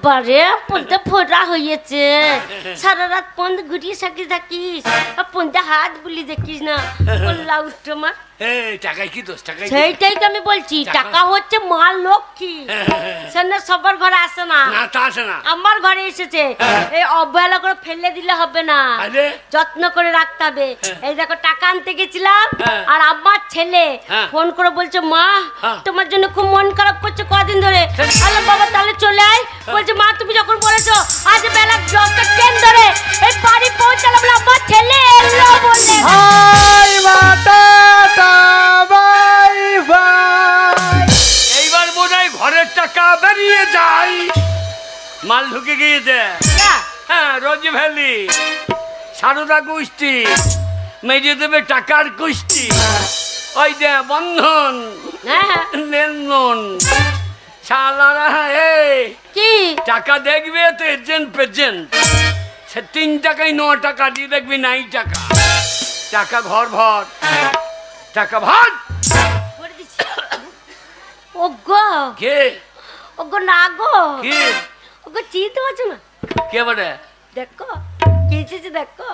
বাবারে পন্দে ফোড়া হয়েছে সারা রাত পন্দ ঘুরিয়ে থাকিস পন্দে হাত বুলি দেখিস না বললা উঠো মা টাকায় কি দোষ টাকা সেইটাই তো আমি বলছি টাকা হচ্ছে মা লক্ষ্মী সেনা সবার ঘরে আসে না তা আসে না আমার ঘরে এসেছে এই অবহেলা করে ফেলে দিলে হবে না যত্ন করে রাখতে হবে এই দেখো টাকা আনতে গেছিলাম আর আমার ছেলে ফোন করে বলছে মা তোমার জন্য খুব মন খারাপ করছে কদিন ধরে আরে বাবা তাহলে চলে আয় বলছে মা তুমি যখন বলেছো আজ বেলা 10টা ট্রেন ধরে এই বাড়ি পৌঁছালাম আমার ছেলে এলো বলে হাই মাতা বাই বাই এইবার বোধহয় ঘরের টাকা বেরিয়ে যায় মাল ঢুকে গিয়েছে হ্যাঁ রোজ ভ্যালি সারদা কুষ্টি মেজে দেবে টাকার কুষ্টি ওই যে বন্ধন লেনদেন শালারা কি টাকা দেখবে তো এজেন্ট পেজেন্ট সে 3 টাকায় 9 টাকা দিয়ে দেখবি 9 টাকা টাকা ঘর ভর টাকা ভর ওগো কে ওগো না গো কে ওগো চিনতে পারছো না কে বলে দেখো কি চিজ দেখো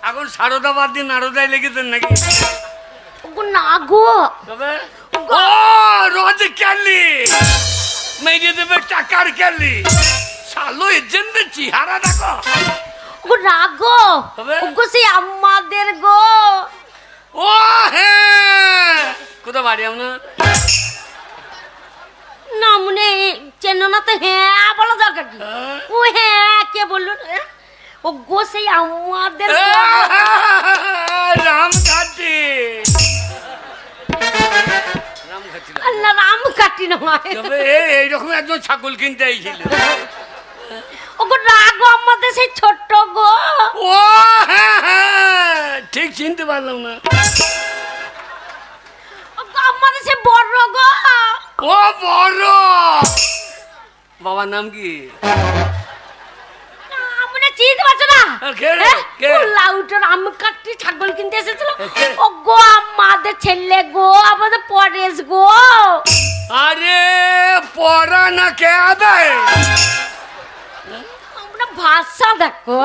এখন সারদা বাদ দিয়ে নারদায় লেগেছেন নাকি ওগো না গো তবে ও রোজ ক্যালি মেরে দেবে টাকার ক্যালি শালো এজেন্টের চেহারা দেখো ওগো না গো ওগো সেই আমাদের গো ও হ্যাঁ কোথায় বাড়ি আপনার না মনে চেনো না তো হ্যাঁ বলো দরকার কি ও হ্যাঁ কে বললো ও গো সেই আমাদের রামঘাটি আল্লাহ রামঘাটি নয় তবে এইরকম একজন ছাগল কিনতে আইছিল ওগো রাগো আমাদের সেই ছোট্ট গো ও হ্যাঁ হ্যাঁ ঠিক চিনতে পারলাম না ওগো আমাদের সেই বড় গো ও বড় বাবার নাম কি আমরা চিনতে পারছো না কে লাউটার রামঘাটি ছাগল কিনতে এসেছিল ওগো আমাদের ছেলে গো আমাদের পরেশ গো আরে পড়া না কে আদায় ভাষা দেখো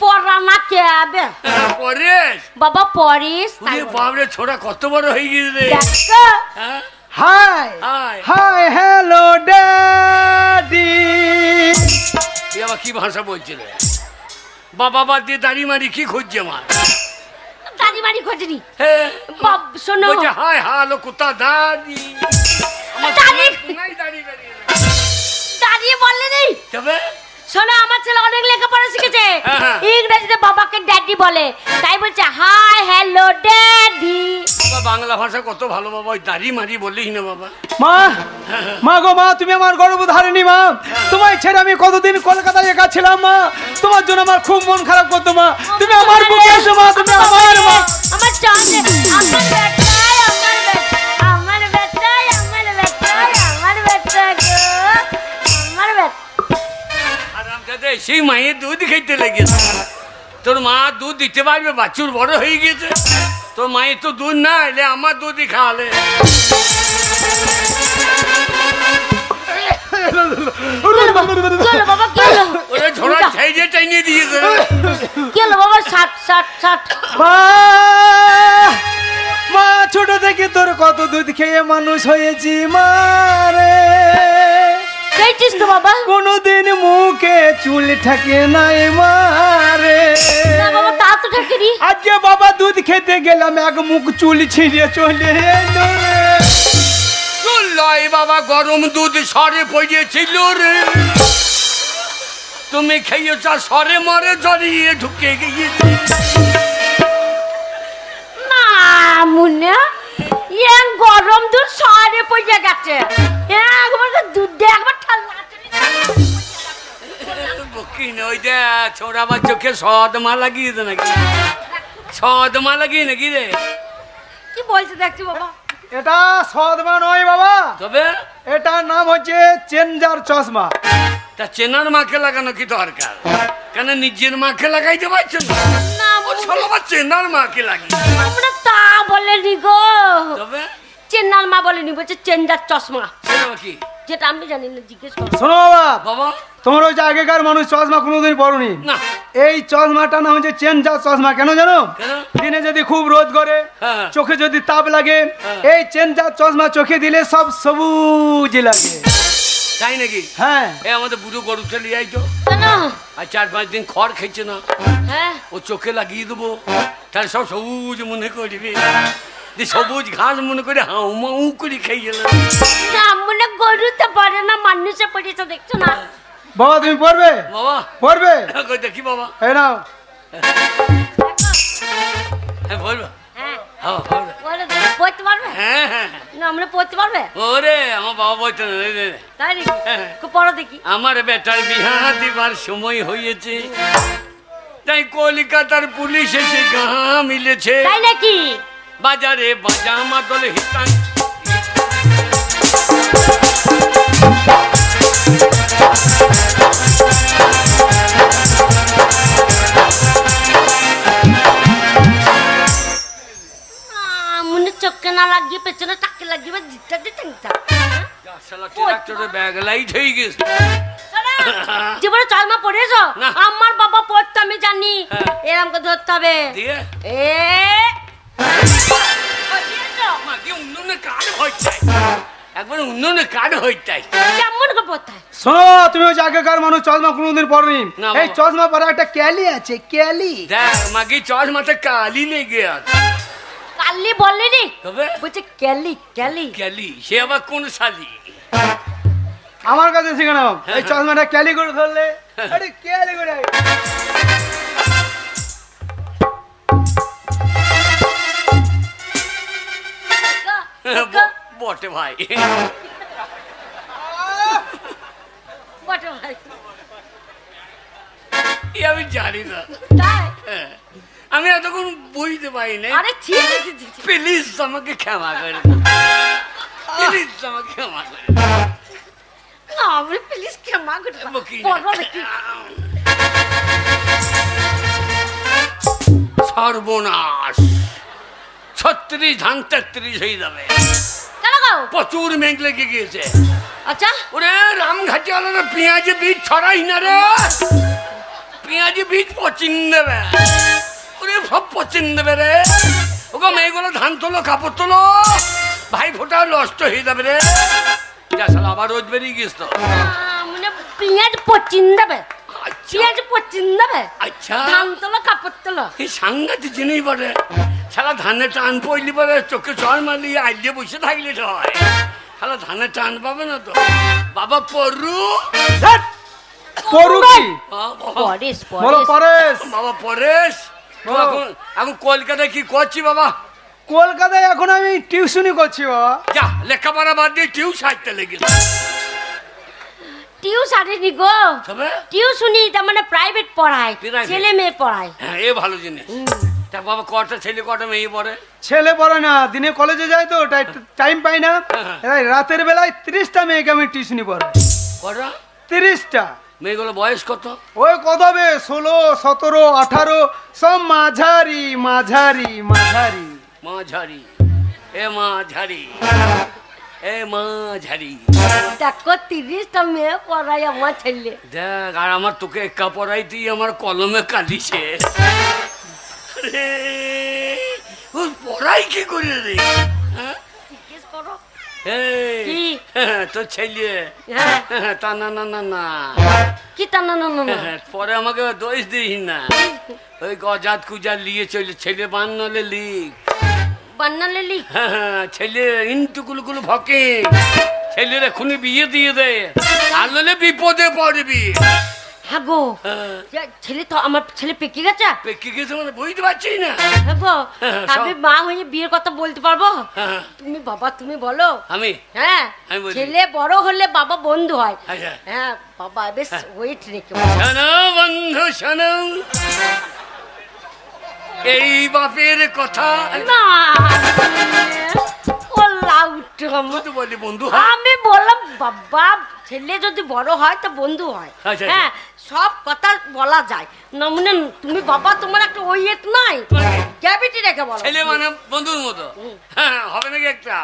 পড়া না কে আবে পরেশ বাবা পরেশ বাবরে ছোড়া কত বড় হয়ে গেছে দেখো হাই হাই হ্যালো ড্যাডি আবার কি ভাষা বলছিল বাবা বাদ দিয়ে দাড়ি মারি কি খুঁজছে আমার দাড়ি মারি খোঁজনি শোনো হাই হ্যালো কুত্তা দাদি দাঁড়িয়ে বললে নেই তবে শোনো আমার ছেলে অনেক লেখাপড়া শিখেছে ইংরেজিতে বাবাকে ড্যাডি বলে তাই বলছে হাই হ্যালো ড্যাডি বাংলা ভাষা কত ভালো বাবা ওই দাড়ি মারি বললিস না বাবা মা মা গো মা তুমি আমার গর্ভধারিণী মা তোমায় ছেড়ে আমি কতদিন কলকাতায় একা ছিলাম মা তোমার জন্য আমার খুব মন খারাপ করতো মা তুমি আমার বুকে এসো মা তুমি আমার মা আমার চাঁদে আমার বেটাই আমার বেটাই আমার বেটাই আমার বেটা গো আমার বেটা আরামদাদা সেই মায়ের দুধ খেতে লেগেছে তোর মা দুধ দিতে পারবে বাছুর বড় হয়ে গেছে তোর মায়ের তো দুধ না এলে আমার দুধই খাওয়ালে ওরা ঝোড়া ছাইজে টাইনিয়ে দিয়েছে কি হলো বাবা 60 মা ছোট থেকে তোর কত দুধ খেয়ে মানুষ হয়েছি মা রে খেয়েছিস তো বাবা কোনদিন মুখে চুল থাকে নাই মা রে না বাবা তা তো ঠাকুরি আজকে বাবা দুধ খেতে গেলাম এক মুখ চুল ছিঁড়ে চলে এলো রে লয় বাবা গরম দুধ সরে পড়েছিল রে তুমি খেয়েছ সরে মরে জড়িয়ে ঢুকে গিয়েছি না মুন্না ইয়ে গরম দুধ সরে পড়ে গেছে একবার দুধ দে একবার ঠান্ডা বকি নই দে ছোড়া আমার চোখে সদমা লাগিয়েছে নাকি সদমা লাগিয়ে নাকি রে কি বলছে দেখছি বাবা এটা সদমা নয় বাবা তবে এটার নাম হচ্ছে চেঞ্জার চশমা তা চেনার মাকে লাগানো কি দরকার কেন নিজের মাকে লাগাইতে পারছো না চেনার মাকে লাগি আমরা তা বলেনি গো তবে চেন্নার মা বলেনি, বলছে চেঞ্জার চশমা। কি যেটা আমি জানি না, জিজ্ঞেস করো। শোনো বাবা, বাবা তোমার ওই যে আগেকার মানুষ চশমা কোনোদিন পরনি না, এই চশমাটা নাম হচ্ছে চেঞ্জার চশমা। কেন জানো? কেন? দিনে যদি খুব রোদ করে, হ্যাঁ। চোখে যদি তাপ লাগে, হ্যাঁ। এই চেঞ্জার চশমা চোখে দিলে সব সবুজ লাগে। তাই নাকি? হ্যাঁ। এই আমাদের বুড়ো গরুটা নিয়ে আইতো, কেন? আর 4-5 দিন খড় খেয়েছে না, হ্যাঁ, ও চোখে লাগিয়ে দেবো, তাহলে সব সবুজ মনে করবে, যে সবুজ ঘাস মনে করে হাউ মাউ করে খেয়ে গেল। না মনে গরুতে পড়ে না, মানুষে পড়েছে, দেখছো না? বাবা তুমি পড়বে? বাবা পড়বে? কই দেখি বাবা। এই নাও। হ্যাঁ বলবো। হ্যাঁ, হ্যাঁ বলবো। বলে দাও, পড়তে পারবে? হ্যাঁ হ্যাঁ না আমরা পড়তে পারবে? ওরে আমার বাবা বলতো না, তাই নাকি? হ্যাঁ। খুব পড়ো দেখি। আমার বেটার বিহা দিবার সময় হয়েছে, তাই কলকাতার পুলিশ এসে গাঁ মিলেছে, তাই নাকি? বাজারে বাজামা দলে হিতান। মনে চোখে না লাগিয়ে পেছনে টাকে লাগিয়ে জিতটা দিতে। ব্যাগ লাইট হয়ে গেছে। জীবনে চশমা পড়েছো? না। আমার বাবা পড়তো, আমি জানি। হ্যাঁ। এরকম করে ধরতে হবে। দিয়ে এ একবার উন্নয়নের কার্ড হয়ে যায়। কেমন করে পড়তে হয়? শোনো, তুমি ওই যে আগেকার মানুষ চশমা কোনোদিন পরনি, না এই বাবা। চশমা পরা একটা ক্যালি আছে, ক্যালি। দেখ মাকে চশ মাথায় কালি লেগে আছে। কালি বললেনি, তবে বলছে ক্যালি ক্যালি। ক্যালি সে আবার কোন শালি? আমার কাছে শিখে নাও, এই চশমাটা ক্যালি করে ধরলে, আরে ক্যালি করে। বটে ভাই, বটে ভাই। এ আমি জানি না, তাই? হ্যাঁ, আমি এতক্ষণ বুঝতে পারি না। আরে ছি ছি, ছি, ছি, ছি। প্লিজ আমাকে ক্ষমা করে দাও, প্লিজ আমাকে ক্ষমা করে দাও। না আমি প্লিজ ক্ষমা করে দাও। বকি না। পড়ো দেখি। সর্বনাশ, 36 ধান 33 হয়ে যাবে। কেন গো? প্রচুর মেঘ লেগে গিয়েছে। আচ্ছা, ওরে রামঘাটি আলাদা পেঁয়াজে বীজ ছড়াই না রে, পেঁয়াজে বীজ পচিন দেবে, ওরে সব পচিন দেবে রে। ওগো মেয়েগুলো ধান তোলো, কাপড় তোলো, ভাই ফোটা নষ্ট হয়ে যাবে রে। যা শালা আবার রোদ বেরিয়ে গিয়েছ তো। মানে পেঁয়াজ পচিন দেবে, আচ্ছা পেঁয়াজ পচিন দেবে, আচ্ছা, ধান তোলো কাপড় তোলো। এই সাংঘাতিক জিনিস বটে। শালা ধানের টান পড়লি পরে চোখে চড় মারলি আইলে বসে থাকলে তো হয়, শালা ধানের টান পাবে না তো। বাবা পড়ু পড়ু কি? পরেশ বলো পরেশ। পরেশ। বাবা পরেশ, বলো। এখন কলকাতায় কি করছি বাবা? কলকাতায় এখন আমি টিউশনি করছি বাবা। যা লেখাপড়া বাদ দিয়ে টিউশন হাঁটতে লেগেছে। টিউশনি গো, তবে টিউশনি তার মানে প্রাইভেট পড়ায়, Private? ছেলে মেয়ে পড়ায়। হ্যাঁ এ ভালো জিনিস। তা বাবা কটা ছেলে কটা মেয়ে পড়ে? ছেলে পড়ে না, দিনে কলেজে যায় তো টাইম পাই না, তাই রাতের বেলায় 30টা মেয়েকে আমি টিউশনি পড়াই। কটা 30টা। মেয়েগুলো বয়স কত? ওই কত হবে, 16, 17, 18, সব মাঝারি মাঝারি মাঝারি। মাঝারি, এ মাঝারি, এ মাঝারি। দেখো 30টা মেয়ে পড়াই আমার ছেলে। দেখ আর আমার তোকে একা পড়াই তুই আমার কলমে কালিছে রে। ও পড়াই কি করে রে? হ্যাঁ? জিজ্ঞেস করো। এই, কি? তোর ছেলে হ্যাঁ। তা না না না না, কি তা না না না না। পরে আমাকে দোষ দিস না। ওই গজাত কুজাত লিয়ে চলে ছেলে বান্নলে লিখ। বান্নালে লিখ। ছেলে ইন্টুকুলকুল ভকে, ছেলের এখনই বিয়ে দিয়ে দে, আর নইলে বিপদে পড়বি। হ্যাঁ গো, ছেলে তো আমার ছেলে পেকে গেছে। পেকে গেছে মানে বুঝতে পারছি না। হ্যাঁ গো, হ্যাঁ, আমি মা হয়ে বিয়ের কথা বলতে পারবো? হ্যাঁ। তুমি বাবা তুমি বলো। আমি হ্যাঁ, আমি বলি। ছেলে বড় হলে বাবা বন্ধু হয়। আচ্ছা। হ্যাঁ বাবা বেশ ওয়েট রেখে। শোনো বন্ধু শোনো, এই বাপের কথা না ও লাভ লাউটা তুই বলি বন্ধু আমি বললাম বাবা ছেলে যদি বড় হয় তো বন্ধু হয়। হ্যাঁ সব কথা বলা যায় না মানে তুমি বাবা তোমার একটা ওয়েট নাই ক্যাভিটি রেখে বলো ছেলে মানে বন্ধুর মতো। হ্যাঁ হবে নাকি একটা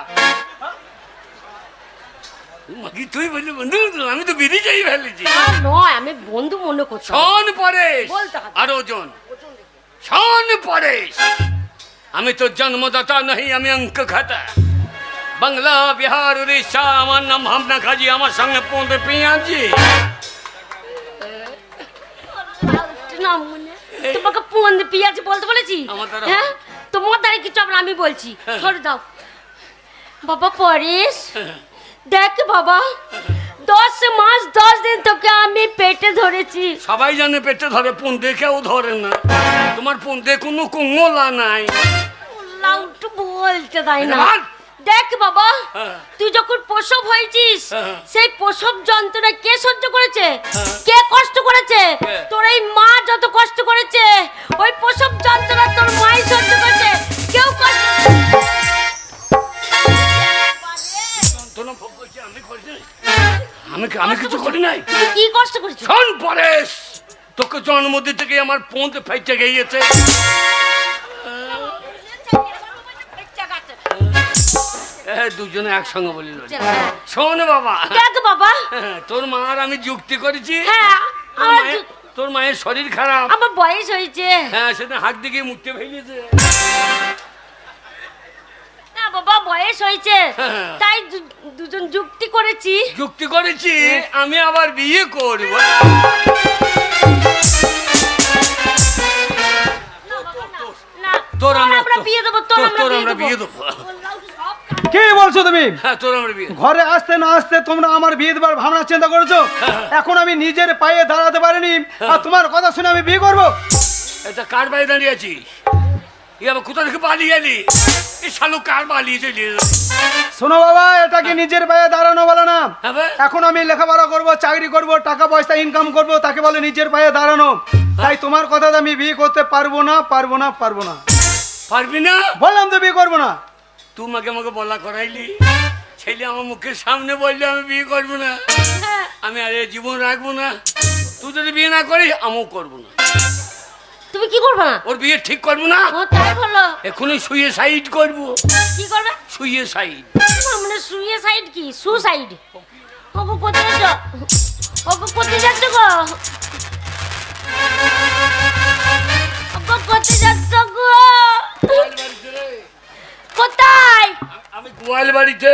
মাগি তুই বললি বন্ধু আমি তো বিধি চাই ফেলেছি নয় আমি বন্ধু মনে করছি। শোন পরেশ বলতে হবে। আর ওজন শোন পরেশ আমি তো জন্মদাতা নহি আমি অঙ্ক খাতা বাংলা বিহার উড়িষ্যা আমার নাম ভাবনা খাজি আমার সঙ্গে পৌঁছে পেঁয়াজি তোমাকে ফোন দিয়ে পেঁয়াজি বলতে বলেছি? হ্যাঁ তোমার দ্বারা কিছু হবে আমি বলছি সরে দাও বাবা পরেশ দেখ বাবা 10 মাস 10 দিন তোকে আমি পেটে ধরেছি। সবাই জানে পেটে ধরে পুঁদে কেউ ধরে না তোমার পুঁদে কোনো কুঙ্গলা নাই লাউটু বলতে দেয় না। দেখ বাবা তুই যখন প্রসব হয়েছিস সেই প্রসব যন্ত্রণা কে সহ্য করেছে কে কষ্ট করেছে তোর এই মা যত কষ্ট করেছে ওই প্রসব যন্ত্রণা তোর মাই সহ্য করেছে কেউ কষ্ট আমি কিছু করি নাই। তুই কি কষ্ট করেছিস? শোন পরেশ তোকে জন্ম দিতে গিয়ে আমার পোঁত ফেটে গিয়েছে দুজনে একসঙ্গে বলিল শোন বাবা বাবা তোর মার আমি যুক্তি করেছি হ্যাঁ তোর মায়ের শরীর খারাপ আমার বয়স হয়েছে হ্যাঁ সেটা হাত দিকে মুক্তি ফেলেছে না বাবা বয়স হয়েছে তাই দুজন যুক্তি করেছি আমি আবার বিয়ে করব তোর আমরা বিয়ে দেবো তোর আমরা বিয়ে দেবো কি বলছো তুমি? তোর আমরা বিয়ে ঘরে আসতে না আসতে তোমরা আমার বিয়ে দেবার ভাবনা চিন্তা করেছো এখন আমি নিজের পায়ে দাঁড়াতে পারিনি আর তোমার কথা শুনে আমি বিয়ে করবো? এটা কার পায়ে দাঁড়িয়ে আছি আবার কোথা থেকে পালিয়ে গেলি এই শালু কার পালিয়ে চলে শোনো বাবা এটা কি নিজের পায়ে দাঁড়ানো বলে না এখন আমি লেখাপড়া করব চাকরি করব টাকা পয়সা ইনকাম করব তাকে বলে নিজের পায়ে দাঁড়ানো তাই তোমার কথা আমি বিয়ে করতে পারবো না পারবি না বললাম তো বিয়ে করবো না তুই আমাকে বলা করাইলি ছেলে আমার মুখের সামনে বললে আমি বিয়ে করবো না আমি আর জীবন রাখবো না তুই যদি বিয়ে না করিস আমিও করবো না তুমি কি করবে না ওর বিয়ে ঠিক করবো না ও তাই বলো এখনই সুইসাইড করবো কি করবে সুইসাইড মানে সুইসাইড কি সুসাইড ওগো কোথায় যাচ্ছ গো কোথায় যাচ্ছ গো কোথায় আমি গোয়াল বাড়িতে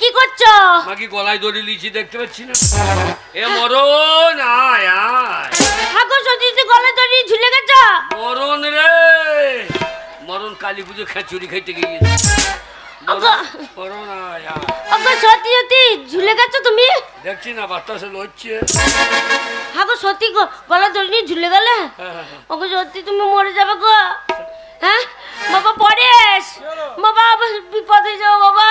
কি করছো মাকে গলায় দড়ি লিচি দেখতে পাচ্ছি না এ মরণ আয় আয় আগো সত্যি গলায় দড়ি ঝুলে গেছ মরণ রে মরণ কালী পুজো খিচুড়ি খাইতে গিয়েছে মরণ আয় আয় আগো সত্যি ঝুলে গেছো তুমি দেখছি না বাতাসে লড়ছে আগো সত্যি গলায় দড়ি নিয়ে ঝুলে গেলে ওগো সত্যি তুমি মরে যাবে গো হ্যাঁ বাবা পরেশ বাবা বিপদে যাও বাবা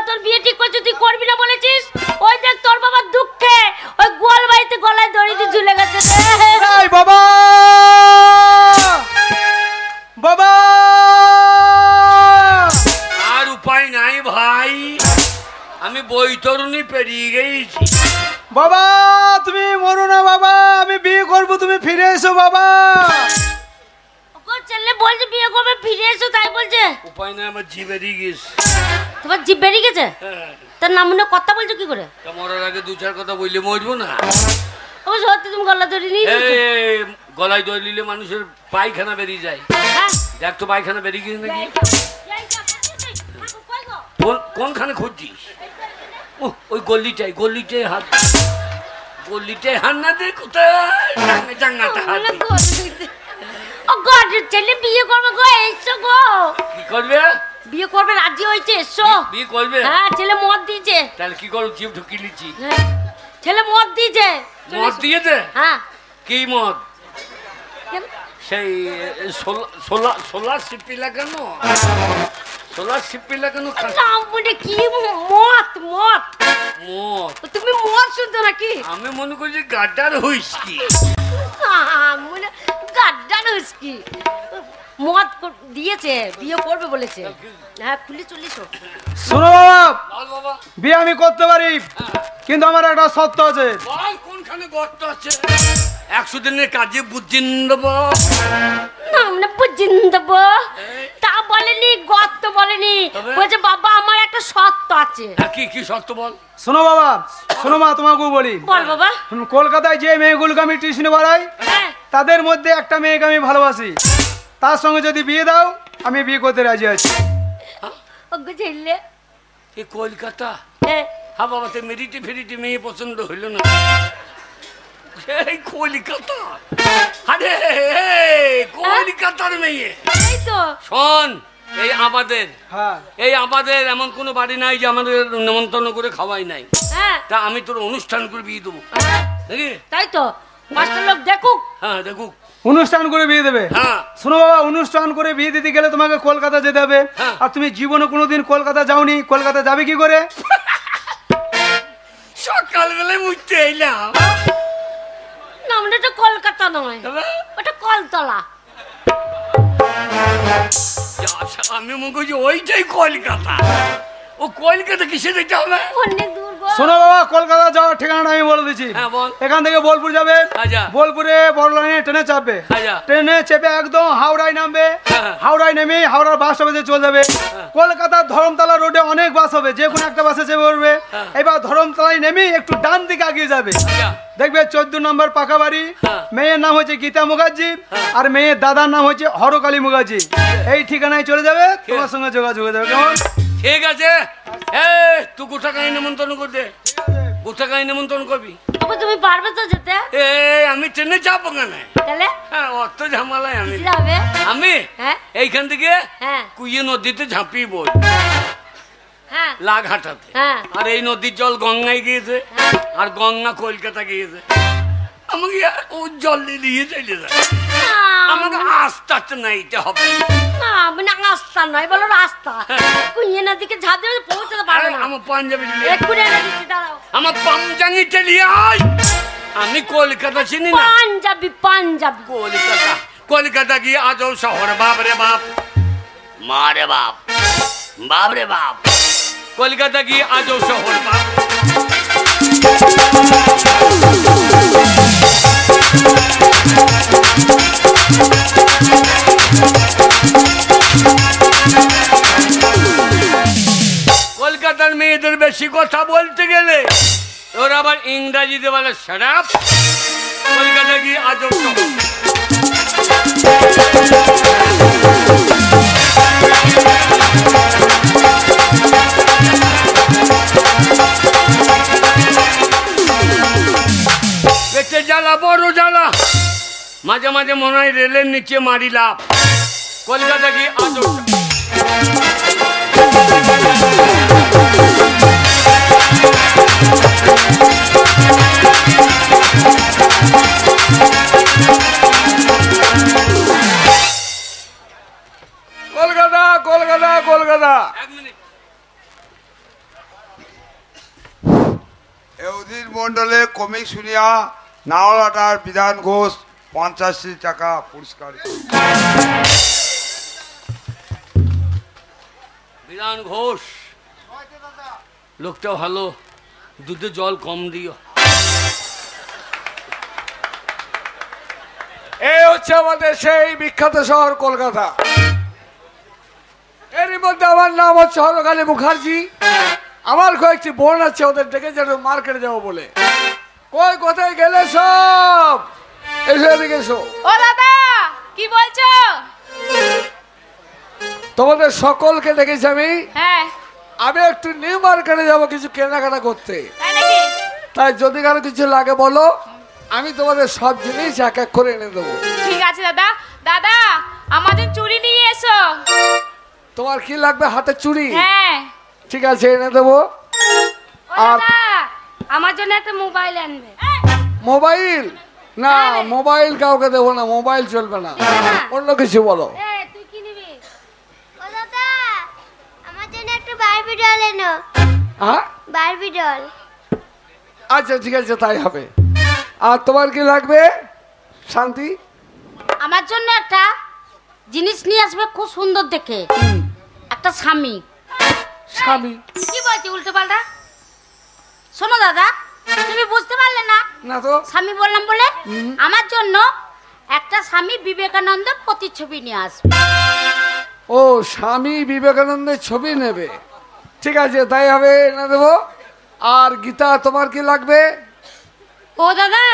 তোর বিয়ে ঠিক করছিস তুই করবি না বলেছিস ওই দেখ তোর বাবার দুঃখে ওই গোয়াল বাড়িতে গলায় দড়ি দিয়ে ঝুলে গেছে এই বাবা বাবা আর উপায় নাই ভাই আমি বৈতরণী পেরিয়ে গেছি বাবা তুমি মরো না বাবা আমি বিয়ে করবো তুমি ফিরে এসো বাবা ছেলে বলছে বিয়ে করবে ফিরে এসো তাই বলছে উপায় নাই আমার জিভ বেরিয়ে গেছে তোমার জিভ বেরিয়ে গেছে তার নাম মনে কথা বলছো কি করে মরার আগে দু চার কথা বললে মরবো না ও সত্যি তুমি গলা দড়ি নিয়ে গলায় দড়ি নিলে মানুষের পায়খানা বেরিয়ে যায় দেখ তো পায়খানা বেরিয়ে গেছে নাকি কোনখানে খুঁজছিস ওই গল্লিটাই হাত না দে কোথায় জাঙ্গাতে হাত ও গড ছেলে বিয়ে করবে গো এসো গো কি করবে বিয়ে করবে রাজি হয়েছে এসো বিয়ে করবে হ্যাঁ ছেলে মদ দিয়েছে তাহলে কি করব জিভ ঢুকিয়ে নিচ্ছি ছেলে মদ দিয়েছে দিয়েছে হ্যাঁ কি মদ সেই সোলার সিপি লাগানো নাম বলে কি মদ তুমি মদ শুনতো নাকি আমি মনে করছি গাড্ডার হুইস্কি গাড্ডার হুইস্কি মদ দিয়েছে, বিয়ে করবে বলেছে। হ্যাঁ খুলে চলিস। শোনো বাবা, বিয়ে আমি করতে পারি, কিন্তু আমার একটা শর্ত আছে। কোনখানে গর্ত আছে? 100 দিনের কাজে বুঝিন দেবো। আমরা বুঝিন দেবো তা বলেনি, গর্ত বলেনি, বলছে বাবা আমার একটা শর্ত আছে। কি শর্ত বল? শোনো বাবা, শোনো মা, তোমাকেও বলি। বল বাবা। কলকাতায় যে মেয়েগুলোকে আমি টিউশনে পড়াই, তাদের মধ্যে একটা মেয়েকে আমি ভালোবাসি। তার সঙ্গে যদি বিয়ে দাও, আমি বিয়ে করতে রাজি আছি। কলকাতা? হ্যাঁ বাবা, তো মেরিটি ফেরিটি মেয়ে পছন্দ হইল না। এই কলকাতা, আরে কলকাতার মেয়ে। শোন, এই আমাদের এমন কোনো বাড়ি নাই যে আমাদের নেমন্তন্ন করে খাওয়াই নাই। তা আমি তোর অনুষ্ঠান করে বিয়ে দেবো, নাকি? তাই তো, পাঁচটা লোক দেখুক। হ্যাঁ দেখুক, অনুষ্ঠান করে বিয়ে দেবে। শোনো বাবা, অনুষ্ঠান করে বিয়ে দিতে গেলে তোমাকে কলকাতা যেতে হবে। আর তুমি জীবনে কোনোদিন কলকাতা যাওনি, কলকাতা যাবে কি করে? সকালবেলায় মুছতে এলাম। না, ওটা কলকাতা নয়, ওটা কলতলা। আমি মনে করছি ওইটাই কলকাতা। ও কলকাতা কিসে যেতে হবে? অনেক দূর। শোনো বাবা, কলকাতা যাওয়ার ঠিকানাটা আমি বলে দিচ্ছি। এখান থেকে বোলপুর যাবে, বোলপুরে বড় লাইনে ট্রেনে চাপবে, ট্রেনে চেপে একদম হাওড়ায় নামবে, হাওড়ায় নেমে হাওড়ার বাস স্টপেজে চলে যাবে। কলকাতার ধরমতলা রোডে অনেক বাস হবে, যে কোনো একটা বাসে চেপে উঠবে। এবার ধরমতলায় নেমে একটু ডান দিকে এগিয়ে যাবে, দেখবে 14 নম্বর পাকা বাড়ি। মেয়ের নাম হচ্ছে গীতা মুখার্জি, আর মেয়ের দাদার নাম হচ্ছে হরকালী মুখার্জি। এই ঠিকানায় চলে যাবে, তোমার সঙ্গে যোগাযোগ হয়ে যাবে। কেমন? ঠিক আছে। তুই গোটা গায়ে নেমন্তন্ন করতে, গোটা গায়ে নেমন্তন্ন করবি। তুমি পারবে তো যেতে? আমি ট্রেনে যাবো কেন? অত ঝামেলায় আমি এইখান থেকে কুইয়ে নদীতে ঝাঁপিয়ে বল, লাগহাটাতে। আর এই নদীর জল গঙ্গায় গিয়েছে, আর গঙ্গা কলকাতা গিয়েছে। আমাকে ও জল নিয়ে চলে যায়। আমাকে আস্তে নাইতে হবে। রাস্তা নয়, বলো রাস্তা। কুইয়ে নদীকে ঝাঁপ দেবে, পৌঁছাতে পারবে না। আমার পাঞ্জাবি, আমার পাঞ্জাবি চলিয়ে আয়। আমি কলকাতা চিনি না। পাঞ্জাবি, পাঞ্জাবি। কলকাতা, কলকাতা গিয়ে আজও শহর। বাপ রে বাপ, মা রে বাপ, বাপ রে বাপ। কলকাতা গিয়ে আজও শহর। বাপ কলকাতার মেয়েদের বেশি কথা বলতে গেলে ওর আবার ইংরাজিতে বলে শাট আপ। কলকাতা গিয়ে আজব শহর। পেটে জ্বালা, বড় জ্বালা, মাঝে মাঝে মনে হয় রেলের নিচে মারিলাম। কলকাতা গিয়ে আজব কলকাতা, কলকাতা, কলকাতা। এউদির মন্ডলে কমিক শুনিয়া নাওলাটার বিধান ঘোষ 85 টাকা পুরস্কার। বিধান ঘোষ লোকটা ভালো, দুধে জল কম দিও। এই হচ্ছে আমাদের সেই বিখ্যাত শহর কলকাতা। এরই মধ্যে আমার নাম হচ্ছে হরকালী মুখার্জি। আমার কয়েকটি বোন আছে, ওদের ডেকে যেন মার্কেটে যাবো বলে। কই কোথায় গেলে সব? এসো এদিকে এসো। ও দাদা, কি বলছো? তোমাদের সকলকে ডেকেছি আমি। হ্যাঁ, আমি একটু নিউ মার্কেটে যাবো কিছু কেনাকাটা করতে। তাই নাকি? তাই যদি কারো কিছু লাগে বলো, আমি তোমাদের সব জিনিস এক এক করে এনে দেবো। ঠিক আছে দাদা। দাদা, আমার জন্য চুড়ি নিয়ে এসো। তোমার কি লাগবে? হাতে চুড়ি? হ্যাঁ। ঠিক আছে, এনে দেবো। আর আমার জন্য একটা মোবাইল আনবে। মোবাইল? না, মোবাইল কাউকে দেবো না, মোবাইল চলবে না, অন্য কিছু বলো। তুই কি নিবি? ও দাদা, আমার জন্য একটা বারবি ডল এনো। হ্যাঁ, বারবি ডল। আচ্ছা ঠিক আছে, তাই হবে। আর তোমার কি লাগবে শান্তি? আমার জন্য একটা জিনিস নিয়ে আসবে খুব সুন্দর দেখে, একটা স্বামী। স্বামী কি বলছি উল্টো পাল্টা? শোনো দাদা, তুমি বুঝতে পারলে না? না তো। স্বামী বললাম বলে আমার জন্য একটা স্বামী বিবেকানন্দ প্রতিচ্ছবি নিয়ে আসবে। ও স্বামী বিবেকানন্দের ছবি নেবে, ঠিক আছে তাই হবে, এনে দেবো। আর গীতা তোমার কি লাগবে? ও দাদা,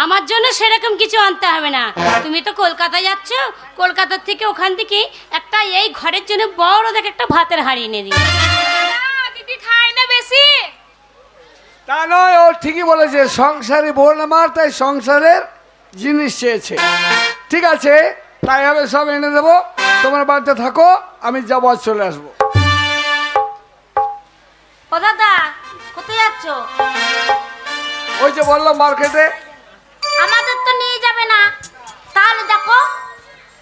আমার জন্য সেরকম কিছু আনতে হবে না, তুমি তো কলকাতায় যাচ্ছ, কলকাতা থেকে ওখান থেকে একটা এই ঘরের জন্য বড় দেখে একটা ভাতের হাঁড়ি এনে দিই। দিদি খায় না বেশি। তা নয়, ও ঠিকই বলেছে, সংসারে বোন আমার, তাই সংসারের জিনিস চেয়েছে। ঠিক আছে তাই হবে, সব এনে দেবো। তোমার বাড়িতে থাকো, আমি যাবো, আজ চলে আসবো। ও দাদা, কোথায় যাচ্ছ? ওই যে বললাম মার্কেটে। আমাদের তো নিয়ে যাবে না। তাহলে দেখো,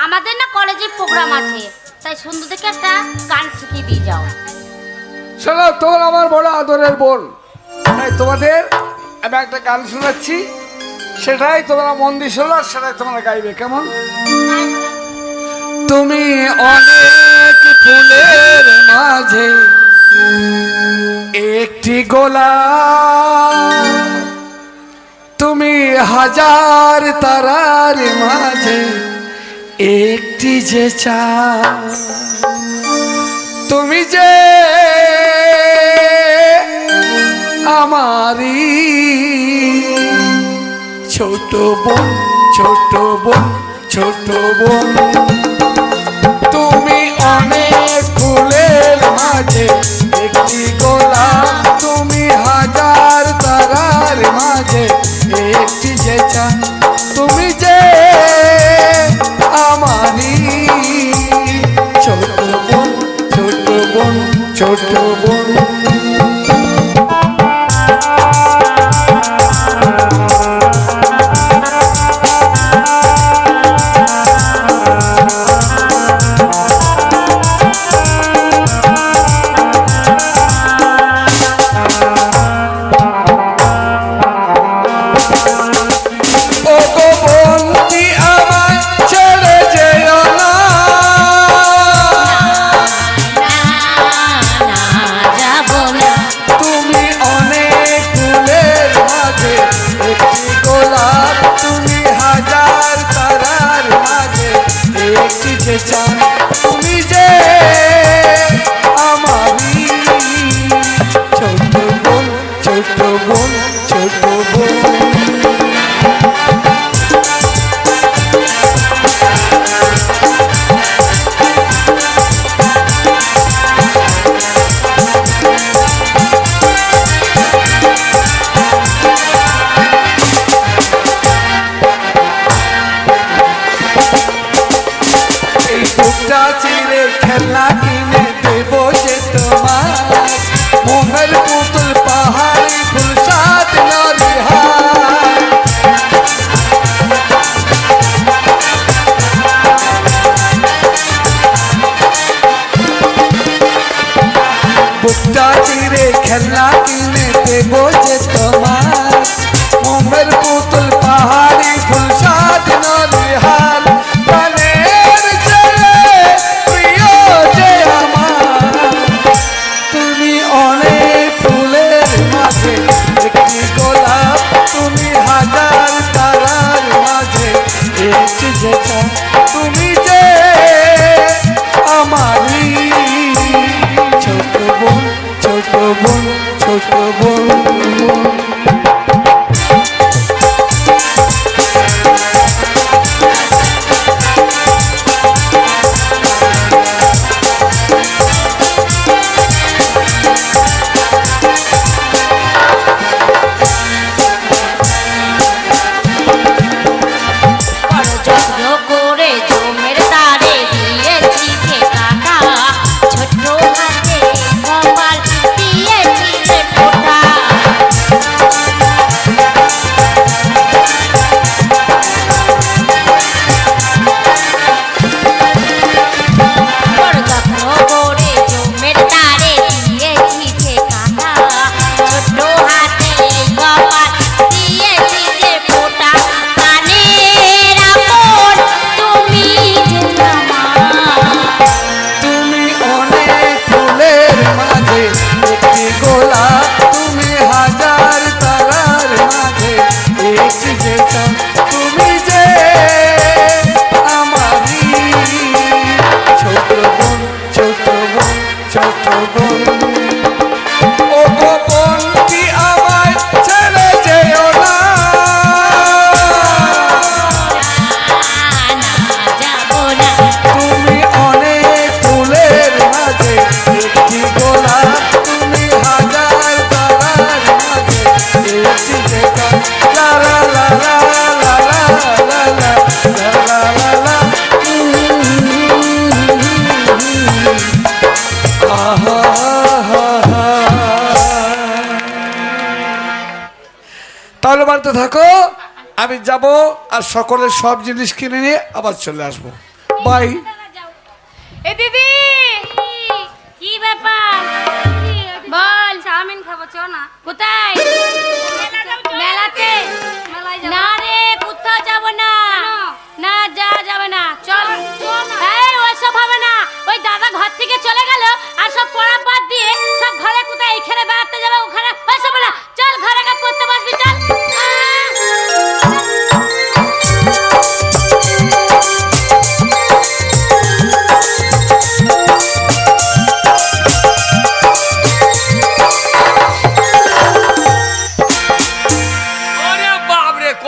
আমাদের না কলেজে প্রোগ্রাম আছে, তাই সুন্দর দেখে একটা গান শিখিয়ে দিয়ে যাও। শোনো, তোমরা আমার বড় আদরের বোন, তাই তোমাদের আমি একটা গান শোনাচ্ছি, সেটাই তোমরা মন দিয়ে শোনো, সেটাই তোমরা গাইবে, কেমন? তুমি অনেক ফুলের মাঝে একটি গোলাপ, তুমি হাজার তারার মাঝে একটি যে চাঁদ, তুমি যে আমারি ছোট বোন, ছোট বোন, ছোট বোন। তুমি অনেক ফুলের মাঝে একটি গোলাপ, তুমি হাজার তারার মাঝে একটি যে চাঁদ, তুমি যে আমারি ছোট বোন, ছোট বোন, ছোট বোন। তুমি যে আমারি ছোট বোন, ছোট বোন, ছোট বোন। চিরে খেলনা কিনে দেব যে তোমার, মোহের পুতুল পাহাড়ি ফুল সাত নরিহার। পেয়েছি যেটা তুমি যে আমারই ছোট বোন ছোট বোন ছোট বোন ও গো বোন কি আমায় ছেড়ে যেও না তুমি অনেক ফুলের মাঝে একটি গোলাপ তুমি হাজার তারার মাঝে পেয়েছি যেটা লা লা লা লা লা লা লা লা লা লা লা আহা হা হা। তাহলে বাড়িতে থাকো, আমি যাব আর সকলের সব জিনিস কিনে নিয়ে আবার চলে আসবো। বাই। এ দিদি কি ব্যাপার? বল। চাউমিন খাবো, চ না। কোথায়? মেলাতে। না রে, কোথাও যাব না। না, যাবে না। চল। এই ওসব হবে না। ওই দাদা ঘর থেকে চলে গেল আর সব পড়া বাদ দিয়ে সব ঘরে কোথায় এখানে বেড়াতে যাবে, ওখানে ওসব না। চল ঘরে কাজ করতে বসবি, চল।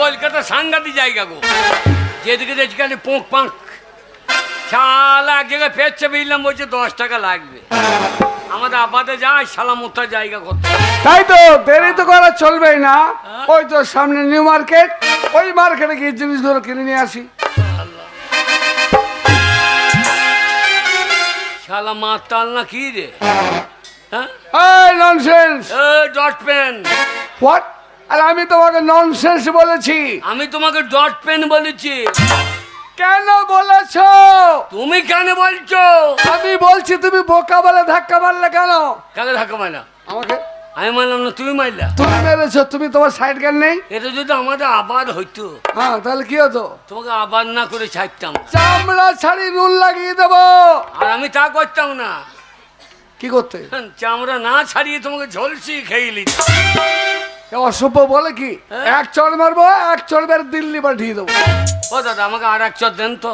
কলকাতা সাংঘাতিক জায়গা গো, যেদিকে যেখানে পোঁক পাঁক শালা এক জায়গায় পেয়েছে বুঝলাম, বলছে 10 টাকা লাগবে। আমাদের আপাতে যায় শালা মোটা জায়গা করতে। তাই তো, দেরি তো করা চলবেই না। ওই তো সামনে নিউ মার্কেট, ওই মার্কেটে গিয়ে জিনিসগুলো কিনে নিয়ে আসি। শালা মাতাল না কি রে? হ্যাঁ, এই ননসেন্স। Dot pen. হোয়াট? আর আমি তোমাকে ননসেন্স বলেছি। আমি তোমাকে ডট পেন বলেছি। কেন বলেছো? তুমি কেন বলছো? আমি বলছি তুমি বোকা বলে ধাক্কা মারলে কেন? কাকে ধাক্কা মারলা? আমাকে। আমি মারলাম না, তুমি মারলা। তুমি মেরেছো, তুমি তোমার সাইড জ্ঞান নেই। এটা যদি আমাদের আবাদ হইতো, হ্যাঁ তাহলে কি হতো? তোমাকে আবাদ না করে ছাড়তাম, চামড়া ছাড়ি নুন লাগিয়ে দেবো। আর আমি তা করতাম না। কি করতে? চামড়া না ছাড়িয়ে তোমাকে ঝলসি খেয়ে নিত। অসভ্য বলে কি? এক চড় মারবো, এক চড় মেরে দিল্লি পাঠিয়ে দেবো। ও দাদা, আমাকে আর এক চর দেন তো।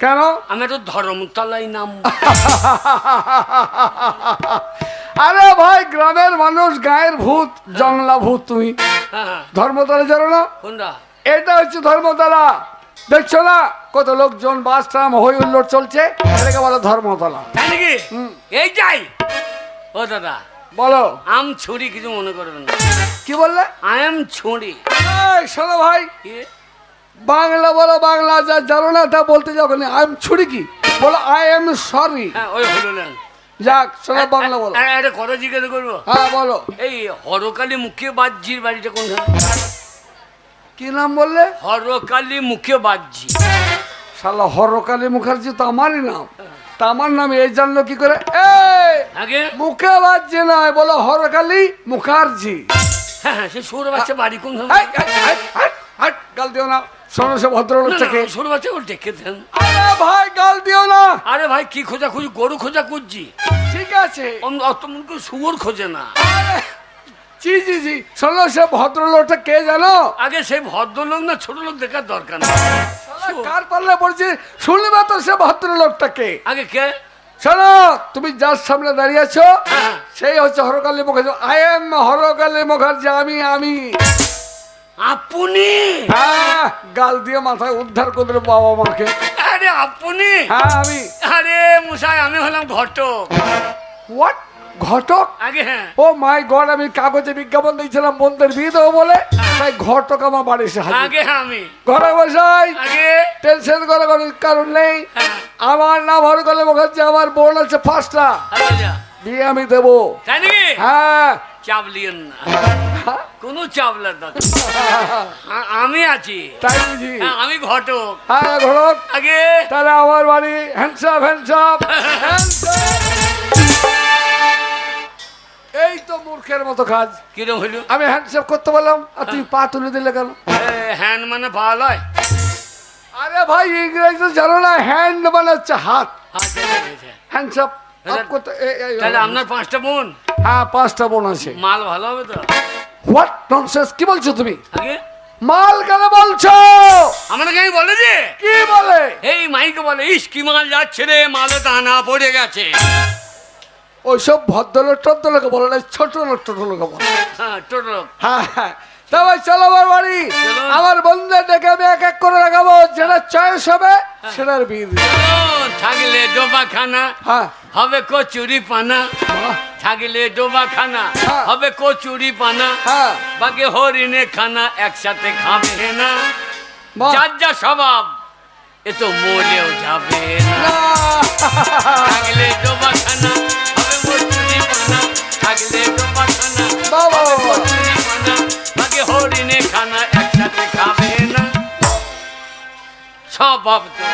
কেন? আমি তো ধর্মতলায় নাম। আরে ভাই, গ্রামের মানুষ, গায়ের ভূত, জংলা ভূত। তুমি ধর্মতলা জানো না? কোনটা? এটা হচ্ছে ধর্মতলা। দেখছো না কত লোকজন, বাস ট্রাম হই হুল্লোড় চলছে, এটাকে বলে ধর্মতলা। তাই নাকি? এই যাই। ও দাদা বলো। আম ছুরি, কিছু মনে করবেন না। কি বললে? আই এম ছুরি। শোনো ভাই, বাংলা বলো, বাংলা যা জানো না তা বলতে যাবো না। আই এম ছুরি কি বলো? I am sorry. হ্যাঁ, ওই হলো না। যাক, শোনো বাংলা বলো। একটা কথা জিজ্ঞাসা করবো? হ্যাঁ বলো। এই হরকালী মুখে বাজ্জির বাড়িটা কোনখানে? কি নাম বললে? হরকালী মুখে বাজ্জি। শালা হরকালী মুখার্জি তো আমারই নাম। তা আমার নাম এই জানলো কি করে? আগে মুখে বাজছে নয়, বলো হরকালী মুখার্জি। হ্যাঁ, সে সুর বাচ্চা বাড়ি কোনখানে? গাল দিও না। শোনো সে ভদ্রলোকটাকে। সুর বাচ্চা ওর ডেকে দেন। আরে ভাই গাল দিও না। আরে ভাই, কি খোঁজা খুঁজি? গরু খোঁজা খুঁজছি। ঠিক আছে, অত মন করে শুয়োর খোঁজে না। জি জি জি, শোনো সে ভদ্রলোকটা কে জানো? আগে সেই ভদ্রলোক না ছোট লোক দেখার দরকার নেই। কার পাল্লা পড়ছে শুনবে তো সে ভদ্রলোকটাকে। আগে কে? শোনো, তুমি যার সামনে দাঁড়িয়ে আছো সেই হচ্ছে হরকালী মুখার্জি। I am Harakali Mukherjee. আমি আপনি? হ্যাঁ, গাল দিয়ে মাথায় উদ্ধার করে বাবা মাকে। আরে আপনি? হ্যাঁ আমি। আরে মশাই, আমি হলাম ঘটক। হোয়াট? ঘটক? আগে হ্যাঁ। ও মাই গড, আমি কাগজে বিজ্ঞাপন দিয়েছিলাম বোনদের বিয়ে দেবো বলে, তাই ঘটক আমার বাড়ি এসে হাজির। আগে আমি। ঘরে বসাই, আগে টেনশন করার কোনো কারণ নেই। আমার নাম হরকালী মুখার্জি, আমার বোন আছে 5টা। বিয়ে আমি দেবো। তাই নাকি? হ্যাঁ। চাপ লিয়েন না, কোনো চাপলার দরকার। আমি আছি। তাই বুঝি? আমি ঘটক। হ্যাঁ ঘটক। আগে তাহলে আমার বাড়ি হ্যান্ডসাপ হ্যান্ডসাপ। এই তো মূর্খের মতো কাজ। কিরম হইল? আমি হ্যান্ডসাপ করতে বললাম আর তুমি পা তুলে দিলে কেন? হ্যান্ড মানে ভালো হয়। আরে ভাই, ইংরেজি জানো না? হ্যান্ড মানে হচ্ছে হাত। হ্যান্ডসাপ করতে। তাহলে আপনার 5টা বোন? হ্যাঁ 5টা বোন আছে। মাল ভালো হবে তো? হোয়াট ননসেন্স, কি বলছো তুমি? আগে মাল কেন বলছো? আমাকে আমি বলে যে কি বলে? এই মাইকে বলে ইস কি মাল যাচ্ছে রে, মালে দানা পড়ে গেছে। ওইসব ভদ্রলোক টদ্রলোকে বলে না, ছোট লোক টোটো লোকে বলে। হ্যাঁ টোটো লোক। হ্যাঁ হ্যাঁ, তবে চলো আমার বাড়ি, আমার বন্ধুদের ডেকে আমি এক এক করে লাগাবো, যেটা চয়েস হবে সেটার বিয়ে দিবো। থাকলে ডোবা খানা হ্যাঁ হবে কচুরি পানা, থাকলে ডোবা খানা হবে কচুরি পানা, হ্যাঁ বাকি হরিণে খানা একসাথে খাবে না। বাহ। যার যা স্বভাব এ তো মরেও যাবে না। থাকলে ডোবা খানা হবে কচুরি পানা, থাকলে ডোবা খানা হবে কচুরি পানা, বাকি হরিণে খানা একসাথে খাবে না। স্বভাব তো